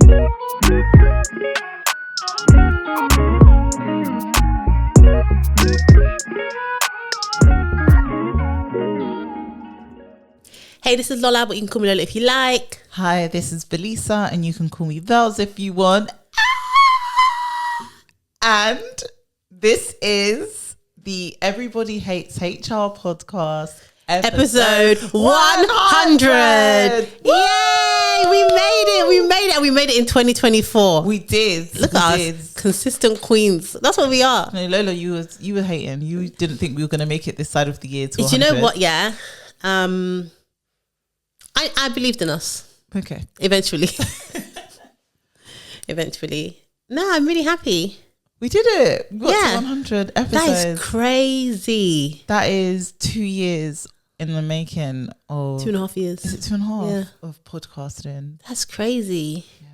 Hey, this is Lola, but you can call me Lola if you like. Hi, this is Velisa, and you can call me Vels if you want. And this is the Everybody Hates HR podcast, episode 100. Yay! We made it in 2024. We did. Look at us, consistent queens. That's what we are. No, Lola, you were hating. You didn't think we were going to make it this side of the year to 100. Do you know what? Yeah. I believed in us. Okay. Eventually. No, I'm really happy. We did it. We got to 100 episodes. That is crazy. That is 2 years in the making of... 2.5 years. Is it 2.5? Yeah. Of podcasting. That's crazy. Yeah.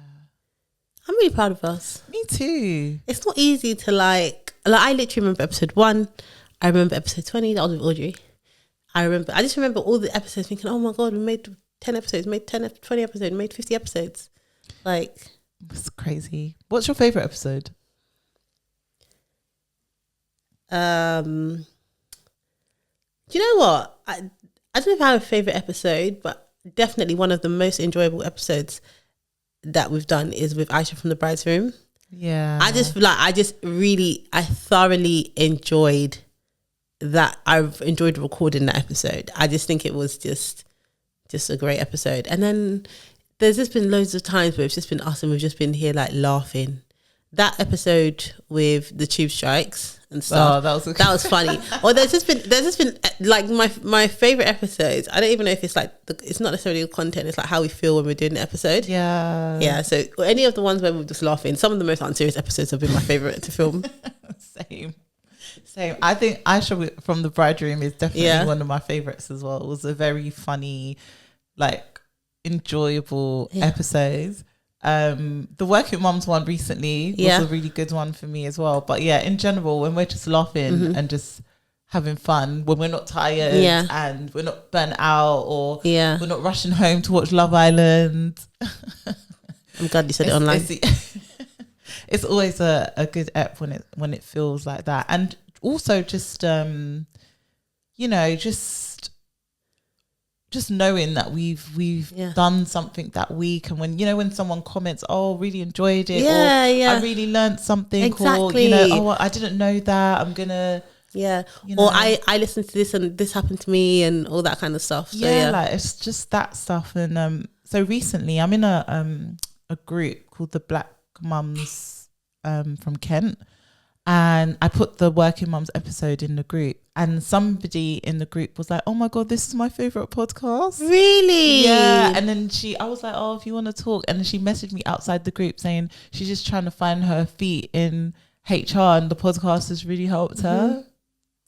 I'm really proud of us. Me too. It's not easy to like I literally remember episode 1. I remember episode 20. That was with Audrey. I just remember all the episodes thinking, oh my God, we made 10 episodes, made 10, 20 episodes, made 50 episodes. Like... It's crazy. What's your favourite episode? Do you know what? I don't know if I have a favourite episode, but definitely one of the most enjoyable episodes that we've done is with Aisha from the Bride's Room. Yeah. I thoroughly enjoyed that. I've enjoyed recording that episode. I just think it was just a great episode. And then there's just been loads of times where it's just been us and we've just been here like laughing. That episode with the tube strikes and stuff. Oh, that was funny. Or there's just been like my favorite episodes. I don't even know if it's like it's not necessarily the content. It's like how we feel when we're doing the episode. Yeah. Yeah. So any of the ones where we're just laughing. Some of the most unserious episodes have been my favorite to film. Same. I think Aisha from the Bride Room is definitely one of my favorites as well. It was a very funny, like enjoyable episode. The Working Mums one recently was a really good one for me as well. But yeah, in general, when we're just laughing and just having fun, when we're not tired and we're not burnt out or we're not rushing home to watch Love Island. I'm glad you said it online. It's always a good ep when it feels like that. And also just just knowing that we've done something that week, and when someone comments, oh, really enjoyed it, I really learned something, exactly. Or I didn't know that, I'm gonna or I listened to this and this happened to me and all that kind of stuff. So, like it's just that stuff. And so recently I'm in a group called the Black Mums from Kent, and I put the Working Mums episode in the group, and somebody in the group was like, oh my God, this is my favourite podcast. Really? Yeah. And then I was like, oh, if you want to talk. And then she messaged me outside the group saying she's just trying to find her feet in HR and the podcast has really helped her.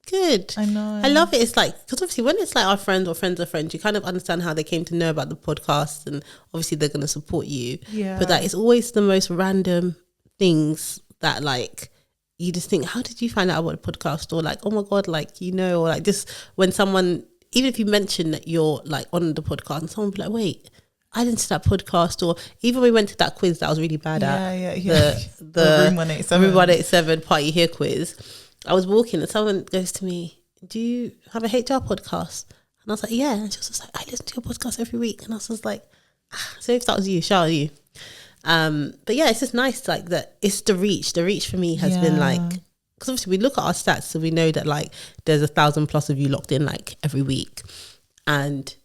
Good. I know. I love it. It's like, because obviously when it's like our friends or friends of friends, you kind of understand how they came to know about the podcast, and obviously they're going to support you. Yeah. But like, it's always the most random things that like, you just think, how did you find out about a podcast? Or like, oh my God, like, or like just when someone, even if you mention that you're like on the podcast and someone will be like, wait, I didn't see that podcast. Or even we went to that quiz that I was really bad at. The Room 187. Room 187 Party Here quiz. I was walking and someone goes to me, do you have a HR podcast? And I was like, yeah. And she was just like, I listen to your podcast every week. And I was just like, so if that was you, shout out you. But yeah, it's just nice like that. It's the reach for me has been like, because obviously we look at our stats, so we know that like there's 1,000+ of you locked in like every week, and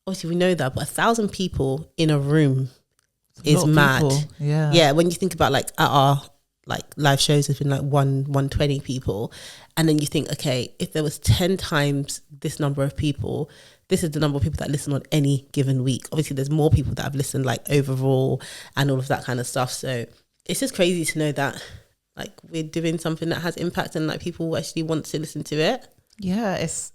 obviously we know that, but 1,000 people in a room is mad. Yeah, when you think about like at our like live shows, there's been like 120 people, and then you think, okay, if there was 10 times this number of people, this is the number of people that listen on any given week. Obviously, there's more people that have listened like overall and all of that kind of stuff. So it's just crazy to know that like we're doing something that has impact and like people actually want to listen to it. Yeah, it's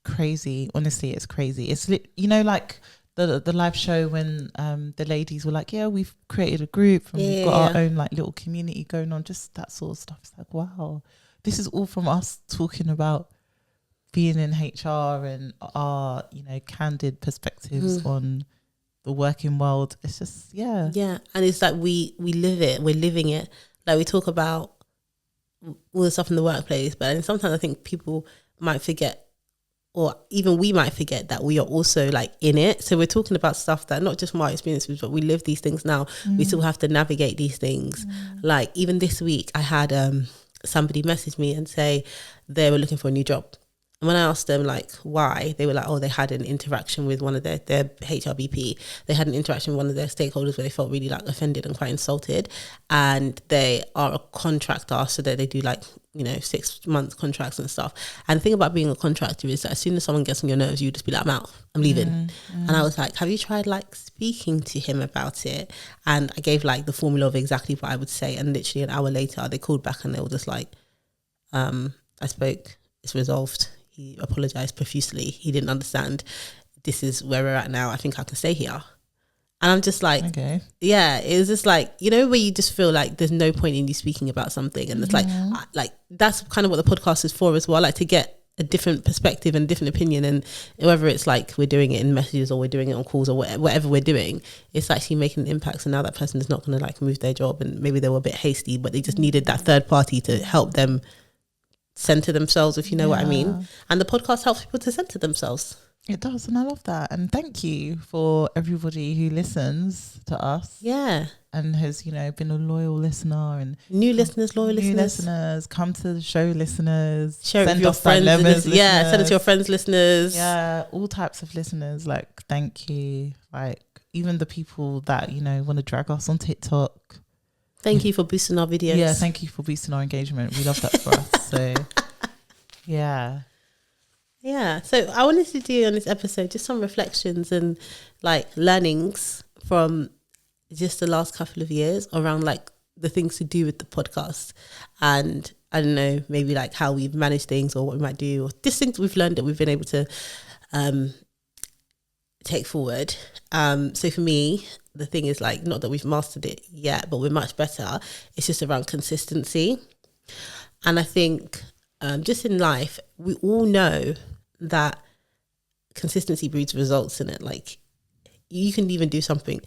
crazy. Honestly, it's crazy. It's like the live show when the ladies were like, yeah, we've created a group and we've got our own like little community going on. Just that sort of stuff. It's like, wow, this is all from us talking about being in HR and our, candid perspectives on the working world. It's just, and it's like we live it, we're living it. Like we talk about all the stuff in the workplace, but sometimes I think people might forget, or even we might forget, that we are also like in it. So we're talking about stuff that not just from our experiences, but we live these things now. We still have to navigate these things. Like even this week I had somebody message me and say they were looking for a new job. And when I asked them like why, they were like, oh, they had an interaction with one of their HRBP. They had an interaction with one of their stakeholders where they felt really like offended and quite insulted. And they are a contractor, so that they do like, 6-month contracts and stuff. And the thing about being a contractor is that as soon as someone gets on your nerves, you just be like, I'm out, I'm leaving. And I was like, have you tried like speaking to him about it? And I gave like the formula of exactly what I would say. And literally an hour later, they called back and they were just like, I spoke, it's resolved. He apologized profusely. He didn't understand. This is where we're at now. I think I can stay here. And I'm just like, okay. Yeah, it was just like, where you just feel like there's no point in you speaking about something. And it's like that's kind of what the podcast is for as well. Like to get a different perspective and different opinion. And whether it's like we're doing it in messages or we're doing it on calls or whatever we're doing, it's actually making an impact. So now that person is not going to like move their job, and maybe they were a bit hasty, but they just needed that third party to help them center themselves, if you know what I mean. And the podcast helps people to center themselves. It does, and I love that. And thank you for everybody who listens to us. Yeah. And has, been a loyal listener, and loyal listeners, come to the show listeners, share it with your friends, send it to your friends, listeners. Yeah, all types of listeners. Like, thank you. Like, even the people that, want to drag us on TikTok. Thank you for boosting our videos. Yeah, thank you for boosting our engagement. We love that for us. So, yeah. Yeah. So I wanted to do on this episode just some reflections and like learnings from just the last couple of years around like the things to do with the podcast. And I don't know, maybe like how we've managed things or what we might do, or just things we've learned that we've been able to take forward. So for me, the thing is like, not that we've mastered it yet, but we're much better. It's just around consistency. And I think just in life, we all know that consistency breeds results in it. Like you can even do something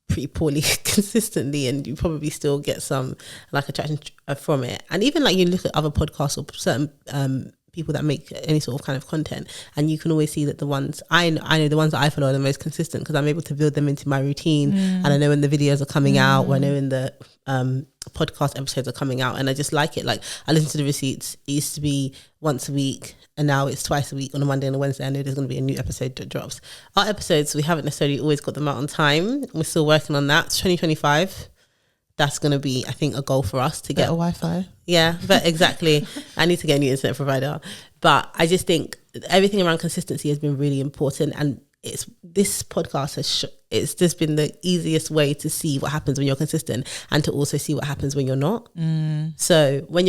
pretty poorly consistently and you probably still get some like attraction from it. And even like you look at other podcasts or certain people that make any sort of kind of content, and you can always see that the ones I know the ones that I follow are the most consistent because I'm able to build them into my routine. And I know when the videos are coming out, or I know when the podcast episodes are coming out, and I just like it. Like I listen to the receipts. It used to be once a week and now it's twice a week on a Monday and a Wednesday. I know there's going to be a new episode that drops. Our episodes, we haven't necessarily always got them out on time. We're still working on that. It's 2025. That's going to be, I think, a goal for us to get a Wi-Fi. Yeah, but exactly. I need to get a new internet provider. But I just think everything around consistency has been really important. And this podcast it's just been the easiest way to see what happens when you're consistent and to also see what happens when you're not. So when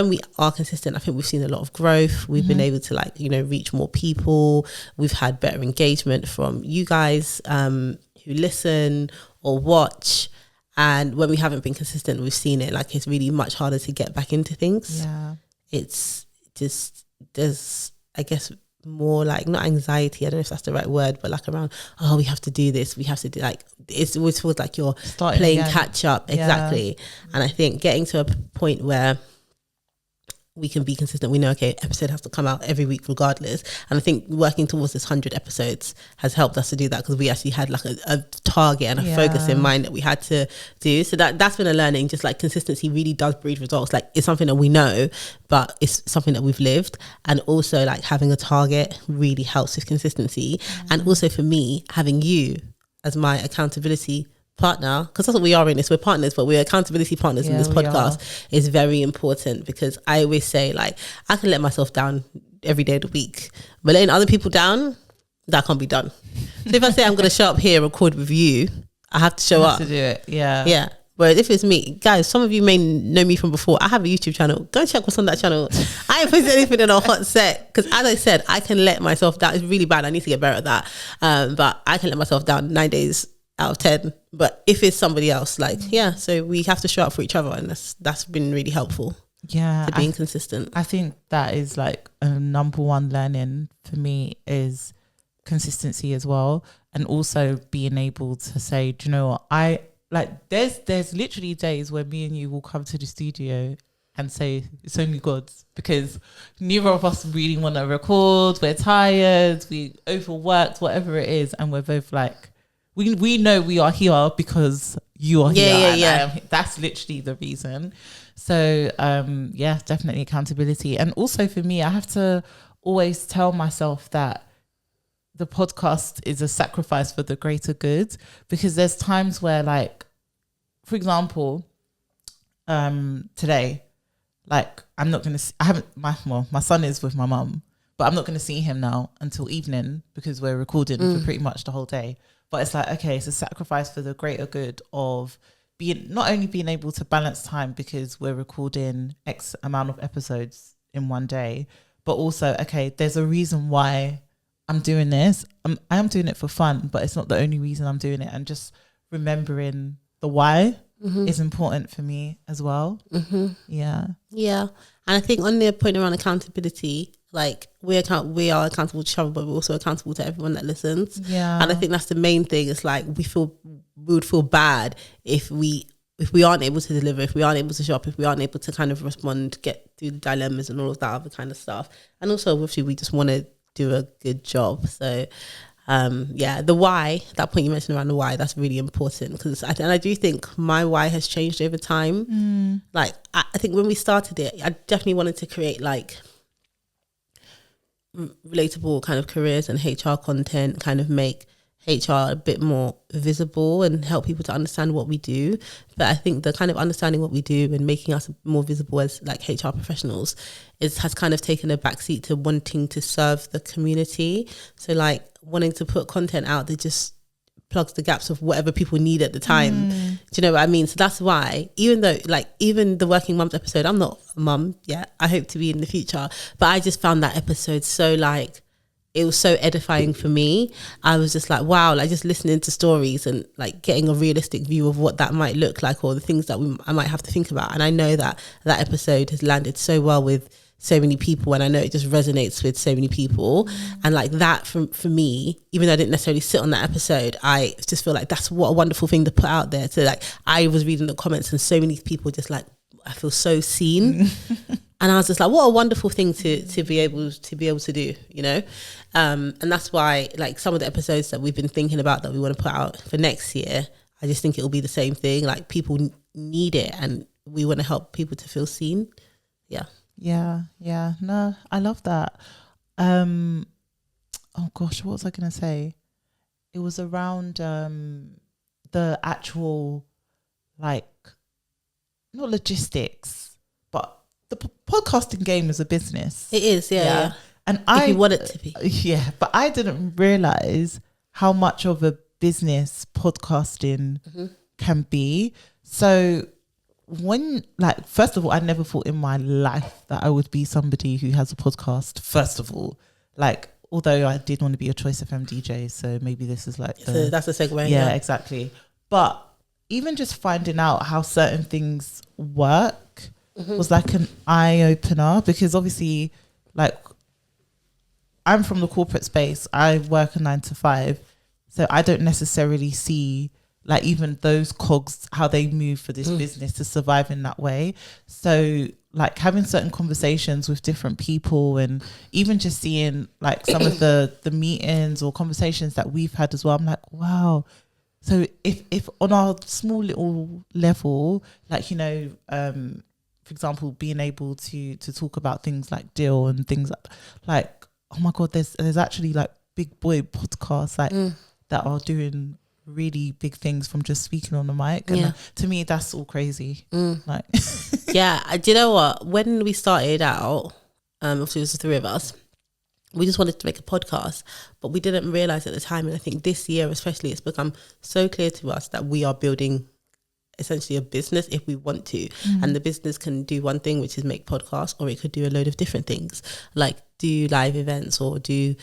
we are consistent, I think we've seen a lot of growth. We've been able to reach more people. We've had better engagement from you guys who listen or watch. And when we haven't been consistent, we've seen it like it's really much harder to get back into things. Yeah. It's just, there's, I guess, more like, not anxiety, I don't know if that's the right word, but like around, we have to do this, we have to do, like, it always feels like you're starting playing again. Catch up. Exactly. Yeah. And I think getting to a point where we can be consistent. We know, okay, episode has to come out every week regardless. And I think working towards this 100 episodes has helped us to do that because we actually had like a target and a focus in mind that we had to do. So that's been a learning, just like consistency really does breed results. Like it's something that we know, but it's something that we've lived. And also like having a target really helps with consistency. And also for me, having you as my accountability partner, because that's what we are in this, we're partners, but we're accountability partners in this podcast, is very important because I always say like I can let myself down every day of the week, but letting other people down, that can't be done. So if I say I'm going to show up here and record with you, I have to show up to do it. Yeah. Whereas if it's me, guys, some of you may know me from before. I have a YouTube channel. Go check what's on that channel. I ain't posted anything in a hot set because, as I said, I can let myself down. It's really bad. I need to get better at that. But I can let myself down 9 days out of 10. But if it's somebody else, so we have to show up for each other, and that's been really helpful. To being consistent. I think that is like a number one learning for me is consistency as well. and also being able to say, do you know what, I like there's literally days where me and you will come to the studio and say it's only God's, because neither of us really want to record, we're tired, we overworked, whatever it is, and we're both like, we know we are here because you are here. Yeah. That's literally the reason. So definitely accountability. And also for me, I have to always tell myself that the podcast is a sacrifice for the greater good, because there's times where, like, for example, today, like, I'm not going to, my son is with my mum, but I'm not going to see him now until evening because we're recording for pretty much the whole day. But it's like, okay, it's a sacrifice for the greater good of not only being able to balance time because we're recording X amount of episodes in one day, but also, okay, there's a reason why I'm doing this. I am doing it for fun, but it's not the only reason I'm doing it. And just remembering the why is important for me as well. Yeah. And I think on the point around accountability, like, we are accountable to each other, but we're also accountable to everyone that listens. And I think that's the main thing. It's like we would feel bad if we aren't able to deliver, if we aren't able to show up, if we aren't able to kind of respond, get through the dilemmas and all of that other kind of stuff. And also, obviously, we just want to do a good job. So the why, that point you mentioned around the why, that's really important, because I do think my why has changed over time. Like, I think when we started it, I definitely wanted to create like relatable kind of careers and HR content, kind of make HR a bit more visible and help people to understand what we do. But I think the kind of understanding what we do and making us more visible as like HR professionals has kind of taken a backseat to wanting to serve the community. So like wanting to put content out that just plugs the gaps of whatever people need at the time. Do you know what I mean? So that's why, even though like even the Working Mums episode, I'm not a mum yet, I hope to be in the future, but I just found that episode so like, it was so edifying for me. I was just like, wow, like just listening to stories and like getting a realistic view of what that might look like, or the things that I might have to think about. And I know that episode has landed so well with so many people, and I know it just resonates with so many people. And like that for me, even though I didn't necessarily sit on that episode, I just feel like that's what a wonderful thing to put out there. So like, I was reading the comments and so many people just like, I feel so seen. And I was just like, what a wonderful thing to be able to do, you know? And that's why like some of the episodes that we've been thinking about that we want to put out for next year, I just think it'll be the same thing. Like, people need it and we want to help people to feel seen. Yeah. No, I love that. Oh gosh, what was I going to say? It was around the actual, like, not logistics, but the podcasting game is a business. It is, yeah. And if you want it to be. Yeah, but I didn't realize how much of a business podcasting can be. So when, like, first of all, I never thought in my life that I would be somebody who has a podcast, first of all. Like, although I did want to be a Choice FM DJ, so maybe this is like so that's a segue. Yeah, exactly. But even just finding out how certain things work was like an eye-opener, because obviously, like, I'm from the corporate space. I work a 9 to 5, so I don't necessarily see like even those cogs, how they move for this business to survive in that way. So like having certain conversations with different people, and even just seeing like some of the meetings or conversations that we've had as well, I'm like, wow. So if on our small little level, like, you know, for example, being able to talk about things like deal and things like, oh my God, there's actually like big boy podcasts like that are doing really big things from just speaking on the mic. And to me, that's all crazy. Like, yeah, do you know what? When we started out, obviously it was the three of us, we just wanted to make a podcast, but we didn't realize at the time, and I think this year especially, it's become so clear to us that we are building essentially a business if we want to. And the business can do one thing, which is make podcasts, or it could do a load of different things, like do live events or do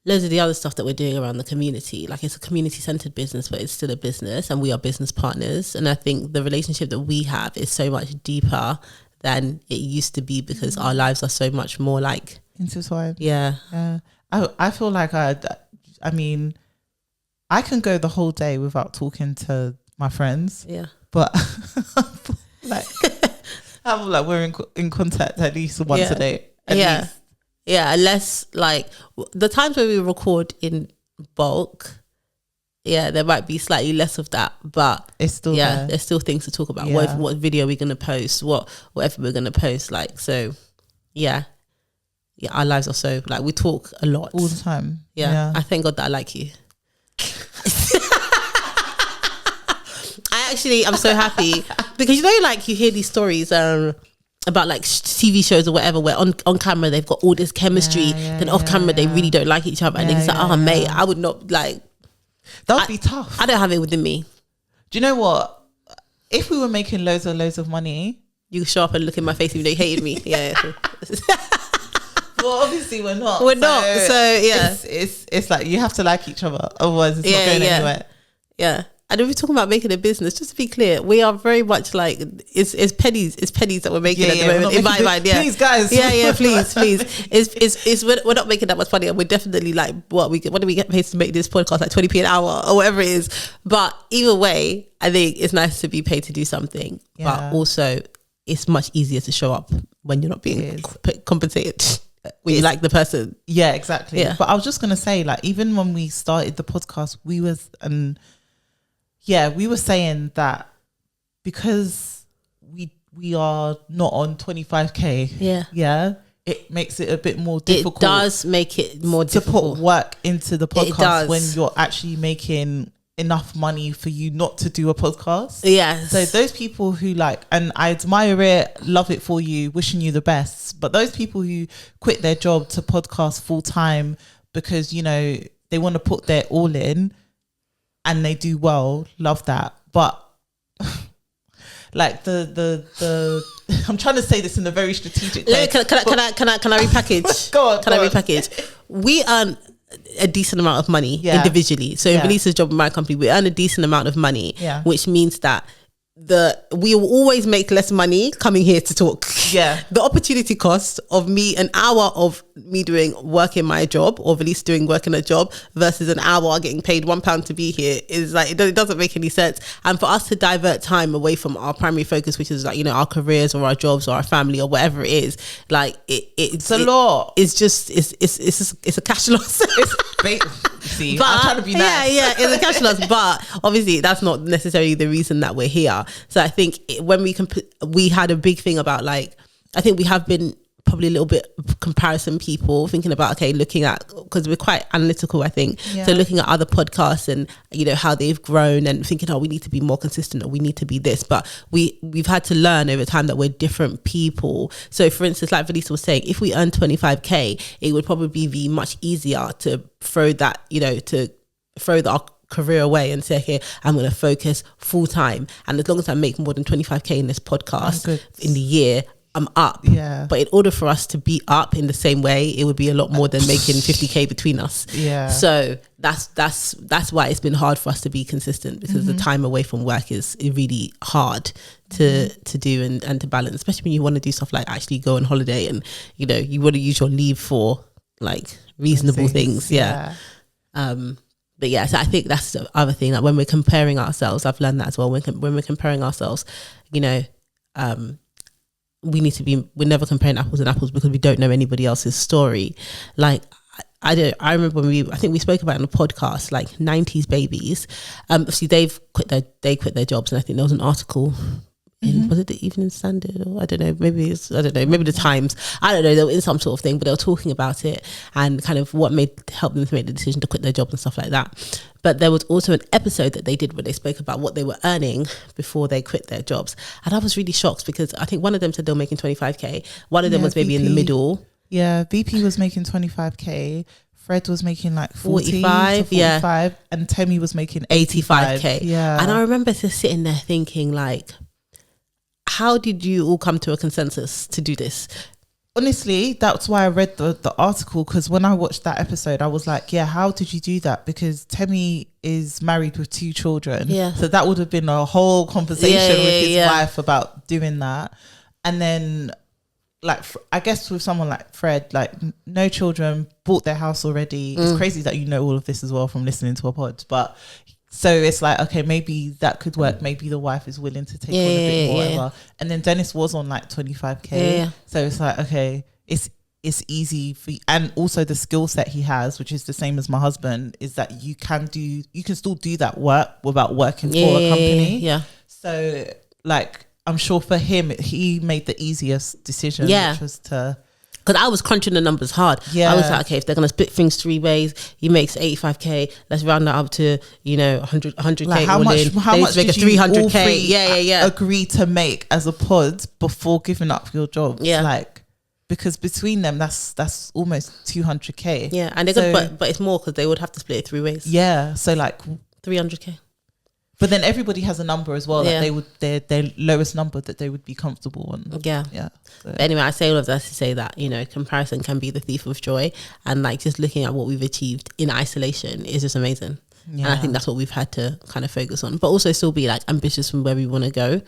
loads of the other stuff that we're doing around the community. Like, it's a community-centered business, but it's still a business, and we are business partners. And I think the relationship that we have is so much deeper than it used to be, because our lives are so much more like intertwined. I feel like I I can go the whole day without talking to my friends. Yeah. But like, I'm like, we're in contact at least once a day. At least. Yeah. Unless like the times where we record in bulk, there might be slightly less of that, but it's still there. There's still things to talk about. Yeah. What video we're gonna post, whatever we're gonna post, like, so our lives are so like, we talk a lot all the time. I thank God that I like you. I'm so happy because, you know, like, you hear these stories about like TV shows or whatever where on camera they've got all this chemistry, then off camera they really don't like each other, and it's like, mate, I would not, like, that would be tough. I don't have it within me. Do you know what? If we were making loads of money, you could show up and look in my face even though you hated me. Well, obviously we're not. So yeah, it's like, you have to like each other, otherwise it's not going anywhere. Yeah. And if we're talking about making a business, just to be clear, we are very much like, it's pennies that we're making at the moment. In my mind, please, guys. please. We're not making that much money, and we're definitely like, what do we get paid to make this podcast, like 20p an hour or whatever it is. But either way, I think it's nice to be paid to do something, but also it's much easier to show up when you're not being compensated. When you like the person. Yeah, exactly. Yeah. But I was just gonna say, like, even when we started the podcast, we were saying that because we are not on 25k, it makes it a bit more difficult. It does make it more difficult to put work into the podcast when you're actually making enough money for you not to do a podcast. Yes. So those people who like, and I admire it, love it for you, wishing you the best, but those people who quit their job to podcast full time because, you know, they want to put their all in and they do well, love that. But like the I'm trying to say this in a very strategic way. Can I repackage? Go on. I repackage? We earn a decent amount of money individually. So in Velisa's job in my company, we earn a decent amount of money, which means that we will always make less money coming here to talk. The opportunity cost of an hour of me doing work in my job, or Velisa doing work in a job, versus an hour getting paid £1 to be here, is like, it doesn't make any sense. And for us to divert time away from our primary focus, which is like, you know, our careers or our jobs or our family or whatever it is, like it's a lot. It's just it's a cash loss. See, I'm trying to be nice. It's a cash loss, but obviously that's not necessarily the reason that we're here. So I think when we had a big thing about, like, I think we have been probably a little bit comparison people, thinking about, looking at, because we're quite analytical, I think. So looking at other podcasts and, you know, how they've grown, and thinking, we need to be more consistent, or we need to be this. But we've had to learn over time that we're different people. So for instance, like Velisa was saying, if we earn 25k, it would probably be much easier to throw that, you know, to throw our career away and say, okay, I'm going to focus full time. And as long as I make more than 25k in this podcast in the year, I'm up. But in order for us to be up in the same way, it would be a lot more than making 50k between us. So that's why it's been hard for us to be consistent, because the time away from work is really hard to do and to balance, especially when you want to do stuff like actually go on holiday, and, you know, you want to use your leave for like reasonable things. But yeah, so I think that's the other thing, like when we're comparing ourselves, I've learned that as well. When we're comparing ourselves, you know, we're never comparing apples and apples, because we don't know anybody else's story. Like, I remember when I think we spoke about it on the podcast, like 90s babies. Obviously they quit their jobs, and I think there was an article in, was it the Evening Standard, or I don't know, maybe the Times, I don't know, they were in some sort of thing, but they were talking about it and kind of what helped them to make the decision to quit their job and stuff like that. But there was also an episode that they did where they spoke about what they were earning before they quit their jobs, and I was really shocked, because I think one of them said they were making 25k, one of them was maybe VP, in the middle. VP was making 25k, Fred was making like 45, 45, and Temi was making 85k. And I remember just sitting there thinking, like, how did you all come to a consensus to do this? Honestly, that's why I read the article, because when I watched that episode, I was like, how did you do that? Because Temi is married with 2 children. So that would have been a whole conversation with his wife about doing that. And then like I guess with someone like Fred, like no children, bought their house already. It's crazy that you know all of this as well from listening to a pod, but so it's like, okay, maybe that could work. Maybe the wife is willing to take on a bit more, whatever. And then Dennis was on like 25k, so it's like, okay, it's easy for you. And also the skill set he has, which is the same as my husband, is that you can still do that work without working for a company. So like, I'm sure for him, he made the easiest decision, which was to... Because I was crunching the numbers hard. I was like, okay, if they're going to split things 3 ways, he makes 85k. Let's round that up to, 100k. Like how much did you 300k? Agree to make as a pod before giving up your job? Like, because between them, that's almost 200k. Yeah, and they're good, but it's more because they would have to split it 3 ways. Yeah, so like 300k. But then everybody has a number as well that they would their lowest number that they would be comfortable on. Yeah. So. But anyway, I say all of that to say that comparison can be the thief of joy, and like just looking at what we've achieved in isolation is just amazing. And I think that's what we've had to kind of focus on, but also still be like ambitious from where we want to go,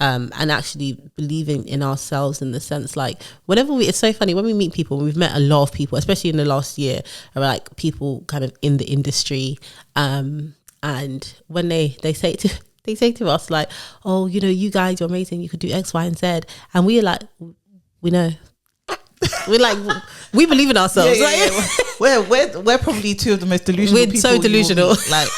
and actually believing in ourselves in the sense like whenever it's so funny when we meet people, we've met a lot of people, especially in the last year, are like people kind of in the industry, and when they say to us like, oh, you guys are amazing, you could do X, Y, and Z, and we're like, we know. We're like, we believe in ourselves. We're probably 2 of the most delusional people. We're so delusional. Like,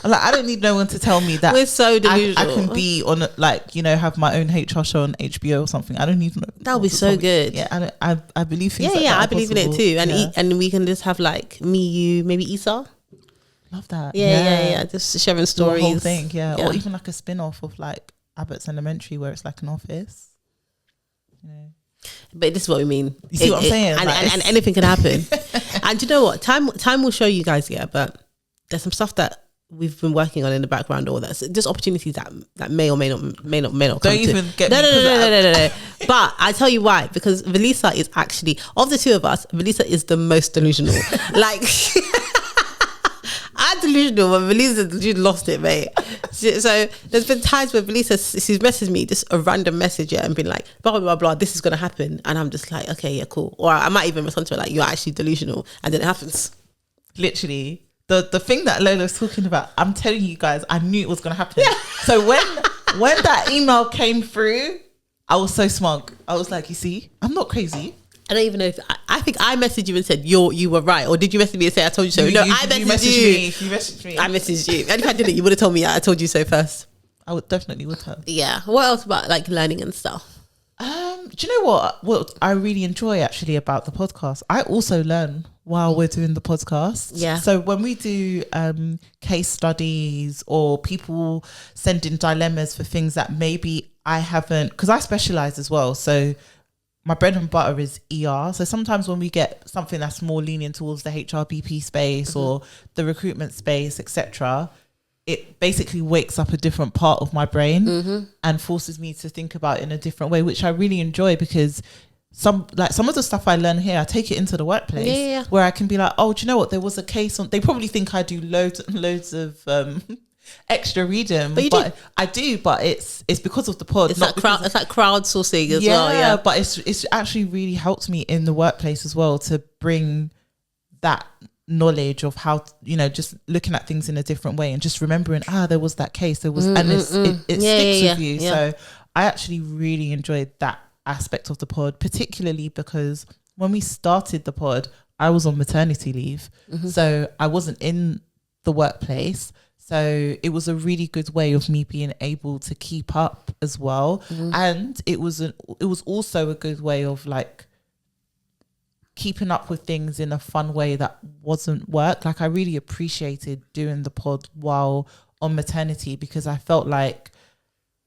I don't need no one to tell me that we're so delusional. I can be on have my own HR show on HBO or something. I don't need that would be so good. Yeah, I believe things. I believe in it too, and we can just have like me, you, maybe Issa. Love that. Yeah. Just sharing stories. The whole thing, or even like a spin-off of like Abbott's Elementary where it's like an office. But this is what we mean. You see what I'm saying? And anything can happen. And you know what? Time will show you guys. But there's some stuff that we've been working on in the background, or that's just opportunities that may or may not come. Don't even get me. No. But I tell you why, because Velisa is actually, of the 2 of us, Velisa is the most delusional. Like. I'm delusional, but Velisa lost it, mate. So there's been times where Velisa, she's messaged me just a random message and been like, blah, blah, blah, blah, this is going to happen. And I'm just like, okay, yeah, cool. Or I might even respond to her like, you're actually delusional. And then it happens. Literally. The thing that Lola's talking about, I'm telling you guys, I knew it was going to happen. So when that email came through, I was so smug. I was like, you see, I'm not crazy. I don't even know if I think I messaged you and said you were right, or did you message me and say I told you so? I messaged you. You messaged me. I messaged you. And if I didn't, you would have told me I told you so first. I would definitely would have. Yeah. What else about like learning and stuff? Do you know what I really enjoy actually about the podcast? I also learn while we're doing the podcast. Yeah. So when we do case studies or people send in dilemmas for things that maybe I haven't, because I specialize as well. So my bread and butter is ER. So sometimes when we get something that's more lenient towards the HRBP space or the recruitment space, etc., it basically wakes up a different part of my brain and forces me to think about it in a different way, which I really enjoy, because some of the stuff I learn here, I take it into the workplace where I can be like, oh, do you know what? There was a case on, they probably think I do loads and loads of extra reading, but I do, but it's because of the pod. It's like crowdsourcing as well. Yeah, but it's actually really helped me in the workplace as well to bring that knowledge of how just looking at things in a different way and just remembering there was that case, there was and it sticks with you. So I actually really enjoyed that aspect of the pod, particularly because when we started the pod I was on maternity leave, so I wasn't in the workplace. So it was a really good way of me being able to keep up as well. And it was also a good way of like keeping up with things in a fun way that wasn't work. Like I really appreciated doing the pod while on maternity, because I felt like,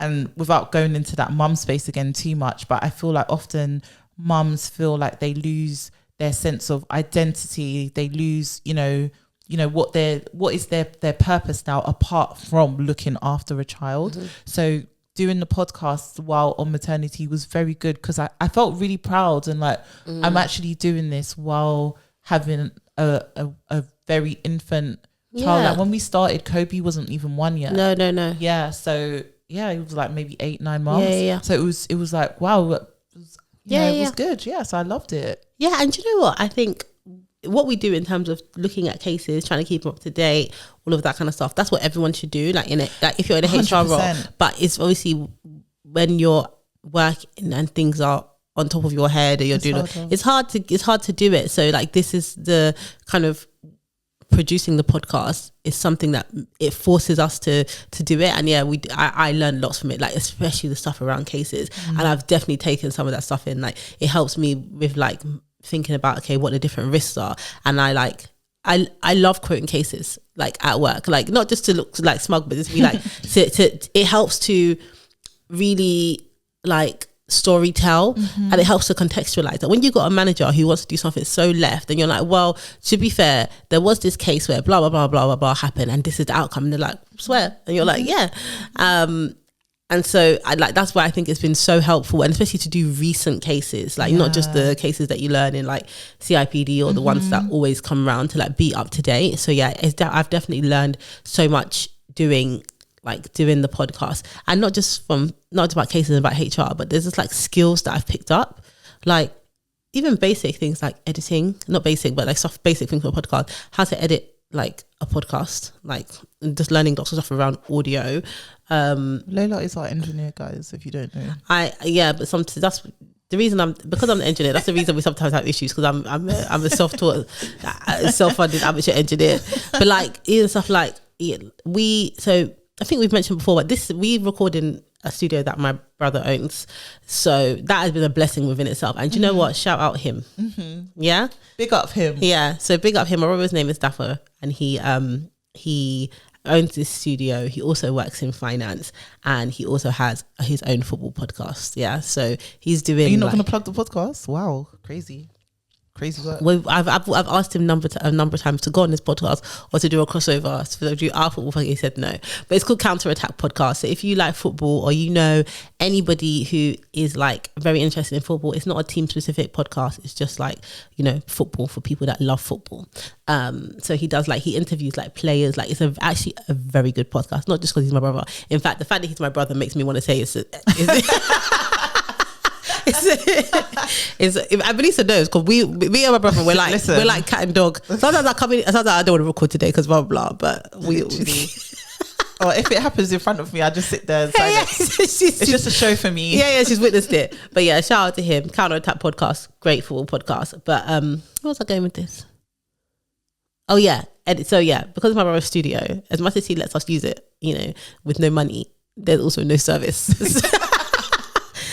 and without going into that mum space again too much, but I feel like often mums feel like they lose their sense of identity. They lose, what is their purpose now apart from looking after a child. So doing the podcast while on maternity was very good, because I felt really proud and like I'm actually doing this while having a very infant child. Like when we started, Kobe wasn't even 1 yet. No. Yeah, so it was like maybe 8-9 months. So it was like, wow, it was good. Yeah, so I loved it. Yeah, and do you know what? I think what we do in terms of looking at cases, trying to keep them up to date, all of that kind of stuff, that's what everyone should do. Like in it, like if you're in a 100%. HR role, but it's obviously when you're working and things are on top of your head, or you're doing it's hard to do it. So like this is the kind of producing the podcast is something that it forces us to do it. And I learned lots from it, like especially the stuff around cases. And I've definitely taken some of that stuff in. Like it helps me with like thinking about, okay, what the different risks are. And I love quoting cases like at work, like not just to look like smug, but just be like it helps to really like story tell, and it helps to contextualize that. When you got a manager who wants to do something so left, and you're like, well, to be fair, there was this case where blah blah blah blah blah blah happened, and this is the outcome, and they're like, swear, and you're like, yeah. And so I like, that's why I think it's been so helpful, and especially to do recent cases, like not just the cases that you learn in like CIPD or the ones that always come around, to like be up to date. So yeah, I've definitely learned so much doing the podcast, and not just about cases and about HR, but there's just like skills that I've picked up, like even basic things like editing, not basic, but like soft basic things for a podcast, how to edit like a podcast, like just learning lots of stuff around audio. Lola is our engineer, guys, if you don't know. But that's the reason because I'm the engineer, that's the reason we sometimes have issues, because I'm a self-taught self-funded amateur engineer. But like even stuff like I think we've mentioned before, but we record in a studio that my brother owns. So that has been a blessing within itself. And you know what? Shout out him. Yeah? Big up him. Yeah. So big up him. My brother's name is Dapper, and he owns this studio. He also works in finance, and he also has his own football podcast. Yeah. So he's doing... Are you not going to plug the podcast? Wow. Crazy work. Well, I've asked him a number of times to go on this podcast or to do a crossover, to do our football thing. He said no, but it's called Counter Attack Podcast. So if you like football, or you know anybody who is like very interested in football, it's not a team specific podcast. It's just like, you know, football for people that love football. So he interviews like players. Like it's actually a very good podcast. Not just because he's my brother. In fact, the fact that he's my brother makes me want to say it's Velisa knows, because me and my brother, we're like cat and dog. Sometimes I come in, sometimes I don't want to record today because blah blah blah, but we or if it happens in front of me, I just sit there. It's just a show for me. Yeah, she's witnessed it. But yeah, shout out to him. Counter Attack Podcast, great football podcast. But where was I going with this? Oh yeah, edit. So yeah, because of my brother's studio, as much as he lets us use it, you know, with no money, there's also no service.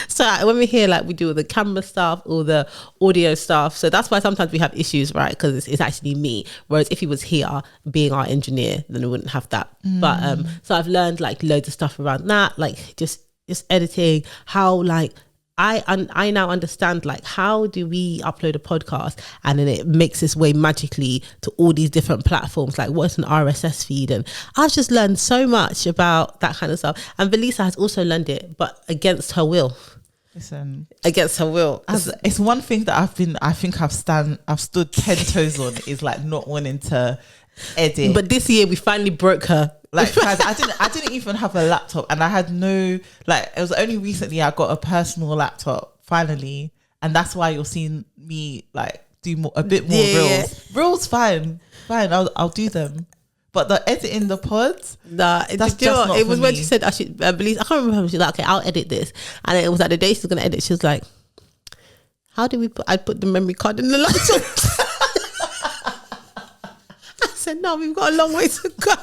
So when we hear like we do all the camera stuff, all the audio stuff, so that's why sometimes we have issues, right? Because it's actually me. Whereas if he was here being our engineer, then we wouldn't have that. But so I've learned like loads of stuff around that, like just editing, how like I now understand like how do we upload a podcast and then it makes its way magically to all these different platforms, like what's an RSS feed, and I've just learned so much about that kind of stuff. And Velisa has also learned it, but against her will. Listen, against her will. It's one thing that I've stood 10 toes on, is like not wanting to edit. But this year we finally broke her. Like guys, I didn't even have a laptop, and I had no, like, it was only recently I got a personal laptop finally, and that's why you're seeing me like do a bit more reels. Yeah. Reels, fine, I'll do them. But the editing the pods, that's just not it was for when me. she said I should believe, I can't remember how she was like, okay, I'll edit this, and it was like the day she was gonna edit, she was like, how do we I put the memory card in the laptop? I said, no, we've got a long way to go.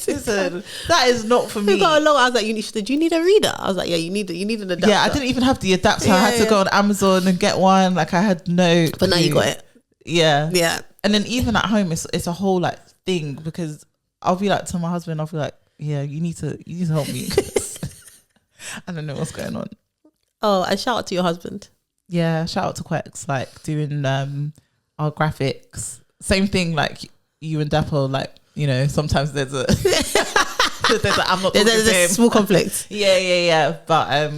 Listen, that is not for me. We've got a long. I was like, do you need a reader? I was like, yeah, you need an adapter. Yeah, I didn't even have the adapter. I had to go on Amazon and get one. Like I had no. But now you got it. Yeah. And then even at home, it's a whole like thing, because I'll be like to my husband, I'll be like, yeah, you need to help me. I don't know what's going on. Oh, and shout out to your husband. Yeah, shout out to Quex, like doing our graphics. Same thing, like you and Dapper, like, you know, sometimes there's a I'm not talking there's to a him. small conflict. Yeah. But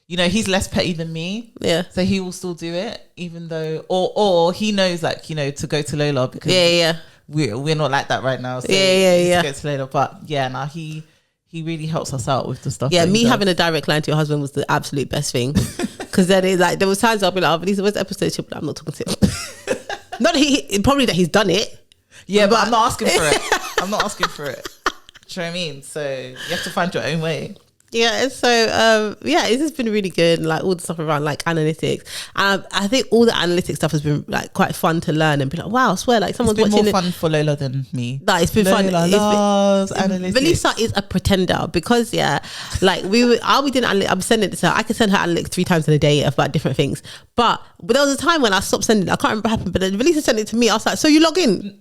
you know, he's less petty than me. Yeah. So he will still do it, even though or he knows, like, you know, to go to Lola, because we're not like that right now. So yeah. To go to Lola. But yeah, now he really helps us out with the stuff. Yeah, me having a direct line to your husband was the absolute best thing. Because then it's like, there was times I'll be like, oh, Velisa, where's the episode? She'll be like, I'm not talking to him. Not that probably that he's done it. Yeah, but I'm not asking for it. I'm not asking for it. Do you know what I mean? So you have to find your own way. Yeah, so it's just been really good, and like all the stuff around like analytics. I think all the analytics stuff has been like quite fun to learn and be like, wow, I swear, like someone's watching. It's been more fun for Lola than me. No, it's been fun. Loves analytics. Velisa is a pretender because like we did analytics. I'm sending it to her. I can send her analytics 3 times in a day about different things. But there was a time when I stopped sending it. I can't remember what happened, but then Velisa sent it to me. I was like, so you log in?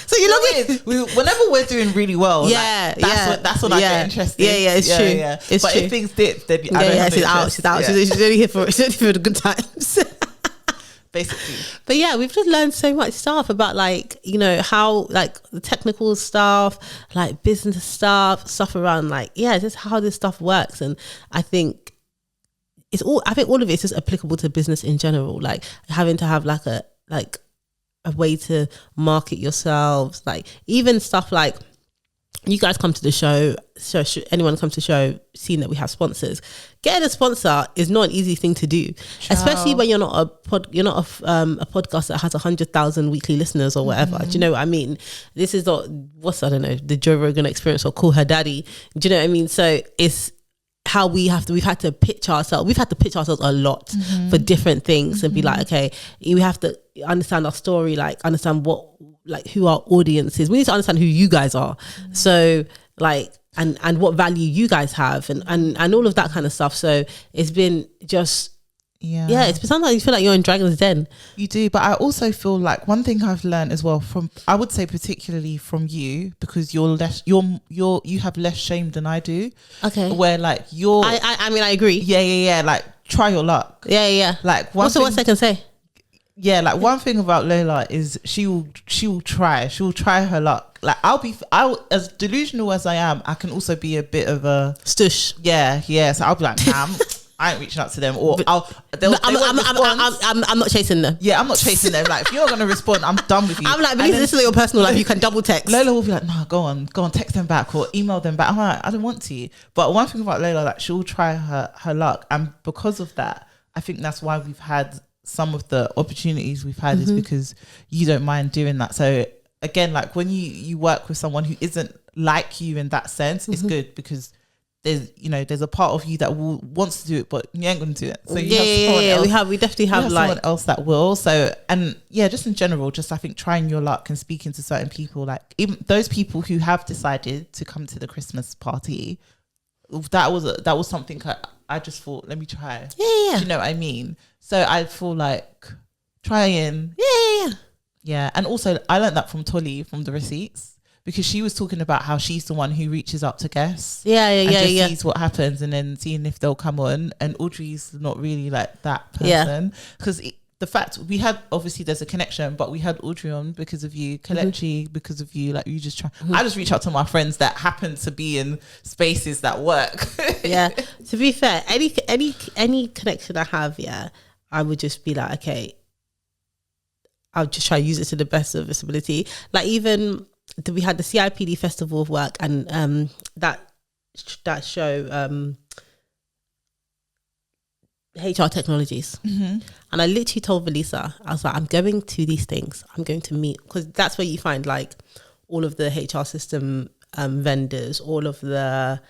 So you log in. Whenever we're doing really well, that's when I get interested. Yeah, it's true. Yeah. It's but true. if things dip, then I don't have she's out. She's out. Yeah. She's only here for the good times. Basically. But yeah, we've just learned so much stuff about like, you know, how like the technical stuff, like business stuff around like, just how this stuff works. And I think all of it is just applicable to business in general, like having to have like a way to market yourselves, like even stuff like you guys come to the show, anyone comes to the show, seeing that we have sponsors. Getting a sponsor is not an easy thing to do, especially when you're not a podcast that has 100,000 weekly listeners or whatever. Do you know what I mean? This is not the Joe Rogan experience or Call Her Daddy. Do you know what I mean? So it's how we've had to pitch ourselves a lot for different things and be like, okay, we have to understand our story, like understand who our audience is. We need to understand who you guys are. So like, and what value you guys have and all of that kind of stuff. So it's been just, it's been sometimes you feel like you're in Dragon's Den. You do, but I also feel like one thing I've learned as well from, I would say particularly from you, because you have less shame than I do. Okay. Where like I mean I agree. Yeah. Like try your luck. Yeah. Like what's I can say? Yeah, like one thing about Lola is she will try her luck. Like I'll as delusional as I am, I can also be a bit of a stush. Yeah. So I'll be like, nah, I ain't reaching out to them, or I'm not chasing them. Yeah, I'm not chasing them. Like if you're gonna respond, I'm done with you. I'm like, because this is your personal life, you can double text. Lola will be like, nah, go on, text them back or email them back. I'm like, I don't want to. But one thing about Lola, like she'll try her luck, and because of that, I think that's why we've had some of the opportunities we've had is because you don't mind doing that. So again, like when you work with someone who isn't like you in that sense, it's good because there's a part of you that wants to do it, but you ain't gonna do it. So you we definitely have like someone else that will. So and just in general, just I think trying your luck and speaking to certain people, like even those people who have decided to come to the Christmas party, that was something I just thought, let me try. Yeah. Do you know what I mean? So I feel like trying. Yeah. And also I learned that from Tolly from the receipts, because she was talking about how she's the one who reaches out to guests. And sees what happens and then seeing if they'll come on. And Audrey's not really like that person. Because the fact we had, obviously there's a connection, but we had Audrey on because of you, Kelechi because of you. Like you just try. I just reach out to my friends that happen to be in spaces that work. Yeah. To be fair, any connection I have, I would just be like, okay, I'll just try to use it to the best of its ability. Like even we had the CIPD Festival of Work and that show HR Technologies. And I literally told Velisa, I was like, I'm going to these things. I'm going to meet, because that's where you find like all of the HR system vendors, all of the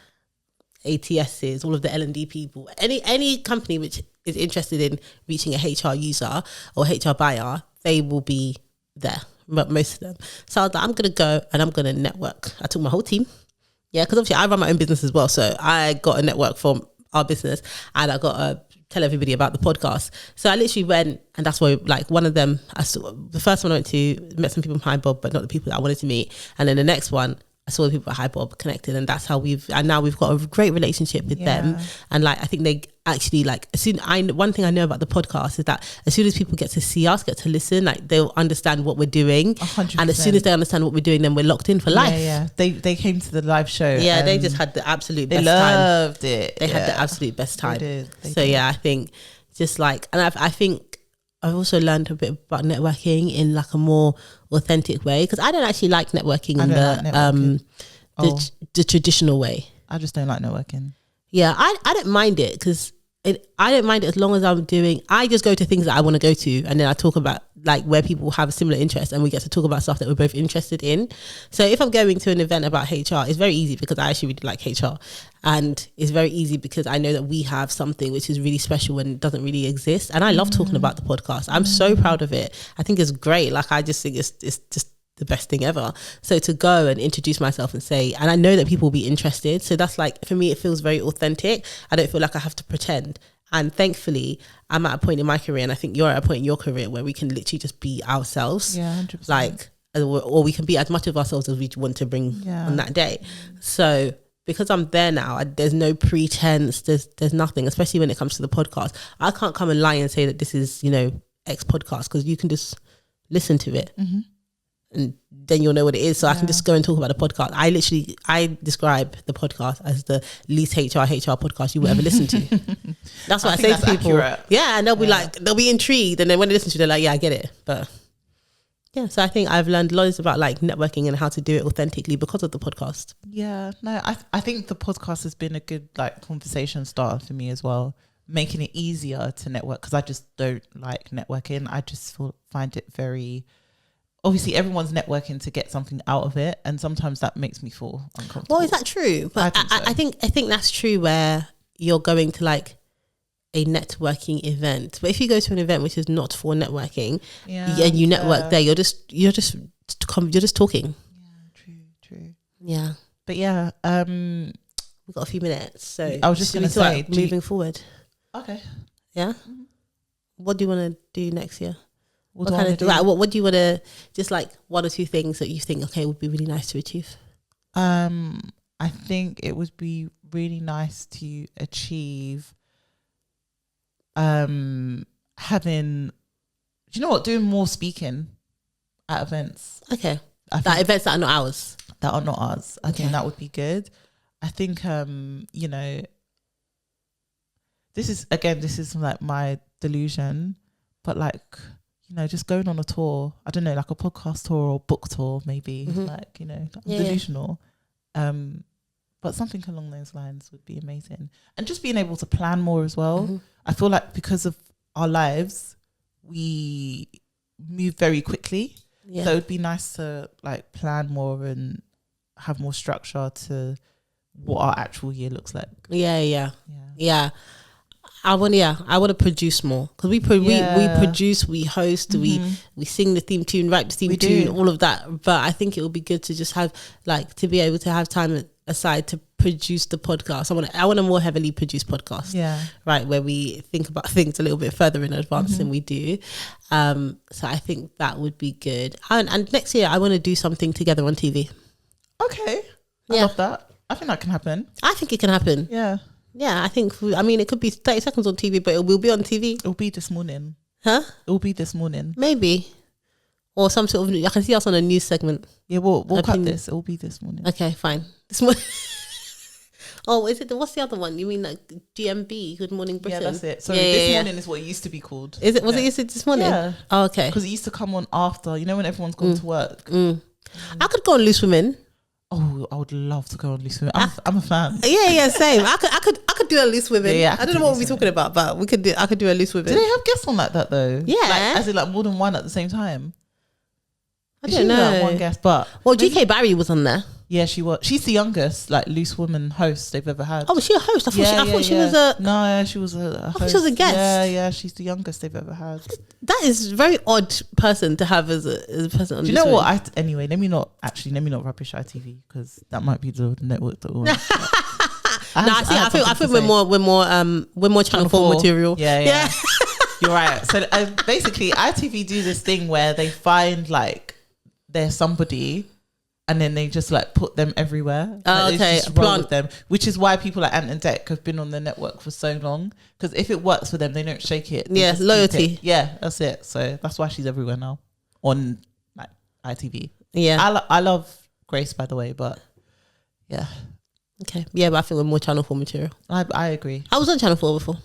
ATSs, all of the L&D people, any company which is interested in reaching a HR user or HR buyer, they will be there, but most of them. So I was like, I'm going to go and I'm going to network. I took my whole team. Yeah, because obviously I run my own business as well. So I got a network from our business and I got to tell everybody about the podcast. So I literally went, and that's why like one of them, the first one I went to, met some people from Hi Bob, but not the people that I wanted to meet. And then the next one, I saw the people at Hi Bob, connected, and that's how now we've got a great relationship with them. And like, I think they actually like, one thing I know about the podcast is that as soon as people get to see us, get to listen, like they'll understand what we're doing. 100%. And as soon as they understand what we're doing, then we're locked in for life. Yeah. They came to the live show. Yeah, they just had the absolute best time. They loved it. They had the absolute best time. They did. I think just like, and I think I've also learned a bit about networking in like a more authentic way, because I don't actually like networking the traditional way. I just don't like networking. Yeah, I don't mind it because I don't mind it as long as I just go to things that I want to go to, and then I talk about like where people have similar interests, and we get to talk about stuff that we're both interested in. So if I'm going to an event about HR, it's very easy because I actually really like HR, and it's very easy because I know that we have something which is really special and doesn't really exist. And I love talking about the podcast. I'm so proud of it. I think it's great. Like, I just think it's just the best thing ever. So to go and introduce myself and say, and I know that people will be interested. So that's like, for me, it feels very authentic. I don't feel like I have to pretend. And thankfully, I'm at a point in my career, and I think you're at a point in your career where we can literally just be ourselves. Yeah, 100%. Like, or we can be as much of ourselves as we want to bring on that day. So because I'm there now, there's no pretense, there's nothing, especially when it comes to the podcast. I can't come and lie and say that this is, X podcast, because you can just listen to it. And then you'll know what it is. So I can just go and talk about the podcast. I describe the podcast as the least HR podcast you will ever listen to. That's what I say to people. Accurate. Yeah, and they'll be like, they'll be intrigued. And then when they listen to it, they're like, yeah, I get it. But yeah, so I think I've learned loads about like networking and how to do it authentically because of the podcast. Yeah, no, I think the podcast has been a good like conversation starter for me as well, making it easier to network, because I just don't like networking. I just find it very... Obviously, everyone's networking to get something out of it, and sometimes that makes me feel uncomfortable. Well, is that true? But I think that's true where you're going to like a networking event. But if you go to an event which is not for networking, and you network there, you're just talking. Yeah, true. Yeah, but yeah, we've got a few minutes, so I was just going to say, moving forward. Okay. Yeah. What do you want to do next year? What do you want to, just like one or two things that you think, okay, would be really nice to achieve? I think it would be really nice to achieve having, do you know what, doing more speaking at events. Okay. Events that are not ours. I think that would be good. I think, this is like my delusion, but like, just going on a tour, I don't know, like a podcast tour or book tour, maybe, like, delusional. But something along those lines would be amazing. And just being able to plan more as well. I feel like because of our lives, we move very quickly. Yeah. So it would be nice to like plan more and have more structure to what our actual year looks like. Yeah. I want to produce more, because we produce, we host, we sing the theme tune, write the theme tune, all of that. But I think it would be good to just have like to be able to have time aside to produce the podcast. I want a more heavily produced podcast, right, where we think about things a little bit further in advance than we do. So I think that would be good. And next year I want to do something together on TV. Okay, I love that. I think that can happen. I think it can happen. Yeah, I think, it could be 30 seconds on TV, but it will be on TV. It'll be this morning. Huh? It'll be this morning. Maybe. Or some sort of, I can see us on a news segment. Yeah, we'll cut this. It'll be this morning. Okay, fine. This morning. Oh, is it, what's the other one? You mean like GMB, Good Morning Britain? Yeah, that's it. So this morning is what it used to be called. Is it? Was it used to this morning? Yeah. Oh, okay. Because it used to come on after, when everyone's gone to work. I could go on Loose Women. Oh, I would love to go on Loose Women. I'm a fan. Yeah, same. I could do a Loose Women. Yeah, I don't know what we're talking about, but I could do a Loose Women. Do they have guests on that though? Yeah, as in like more than one at the same time. I don't know. One guest, but GK Barry was on there. Yeah, she was. She's the youngest like Loose Woman host they've ever had. Oh, was she a host? I thought she was a. No, yeah, she was a host. I thought she was a guest. Yeah, she's the youngest they've ever had. That is a very odd person to have as a person on. Do you know what? Anyway, let me not rubbish ITV, because that might be the network that will. I think we're more Channel 4 material. Yeah. You're right. So basically, ITV do this thing where they find like there's somebody, and then they just like put them everywhere. Oh, okay. Just roll with them, which is why people like Ant and Dec have been on the network for so long. Because if it works for them, they don't shake it. Yeah, loyalty. Yeah, that's it. So that's why she's everywhere now on like ITV. Yeah, I love Grace, by the way, but yeah. Okay. Yeah, but I think we're more Channel 4 material. I agree. I was on Channel 4 before.